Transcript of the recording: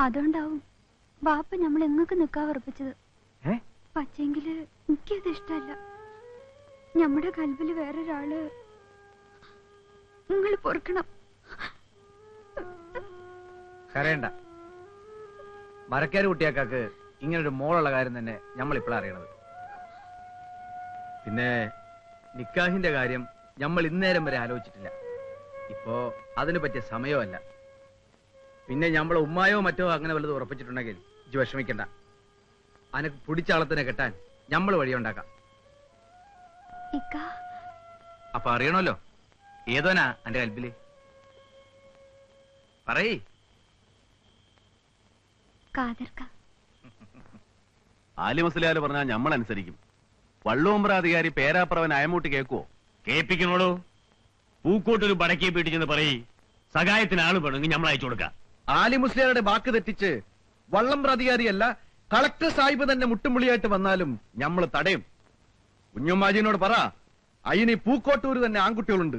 അതുകൊണ്ടാവും ബാപ്പ നമ്മൾ എങ്ങക്ക് നിക്കാ ഉറപ്പിച്ചത്. പക്ഷെങ്കില് എനിക്കത് ഇഷ്ടല്ല. നമ്മുടെ കൽവില് വേറൊരാള് നിങ്ങൾ പൊറുക്കണം. കരയണ്ട. മരക്കാര് കുട്ടിയാക്കാക്ക് ഇങ്ങനൊരു മോളുള്ള കാര്യം തന്നെ നമ്മൾ ഇപ്പോഴാണ് അറിയണത്. പിന്നെ നിക്കാഹിന്റെ കാര്യം നമ്മൾ ഇന്നേരം വരെ ആലോചിച്ചിട്ടില്ല. ഇപ്പോ അതിന് പറ്റിയ സമയമല്ല. പിന്നെ നമ്മളെ ഉമ്മായോ മറ്റോ അങ്ങനെ വല്ലതും ഉറപ്പിച്ചിട്ടുണ്ടെങ്കിൽ ഇജ്ജ് വിഷമിക്കണ്ട. അനക്ക് പിടിച്ചാളത്തിനെ കെട്ടാൻ നമ്മൾ വഴിയുണ്ടാക്കാം. അപ്പൊ അറിയണമല്ലോ ഏതോനാ എന്റെ കൽബില്. പറയ്. ആലി മുസ്ലിയാല് പറഞ്ഞാൽ നമ്മൾ അനുസരിക്കും. വള്ളുവമ്പ്രാധികാരി പേരാപ്രവൻ അയമൂട്ടി കേൾക്കുവോ? കേൾപ്പിക്കണോളൂ. പൂക്കോട്ടൊരു പടക്കേ പീട്ടിച്ചെന്ന് പറയ്. സഹായത്തിന് ആള് വേണമെങ്കിൽ നമ്മൾ അയച്ചു കൊടുക്കാം. ആലി മുസ്ലിയാരുടെ വാക്ക് തെറ്റിച്ച് വള്ളം പ്രാധികാരിയല്ല കളക്ടർ സാഹിബ് തന്നെ മുട്ടുമുളിയായിട്ട് വന്നാലും നമ്മൾ തടയും. കുഞ്ഞുമാജിനോട് പറ, അയിന് പൂക്കോട്ടൂര് തന്നെ ആൺകുട്ടികളുണ്ട്.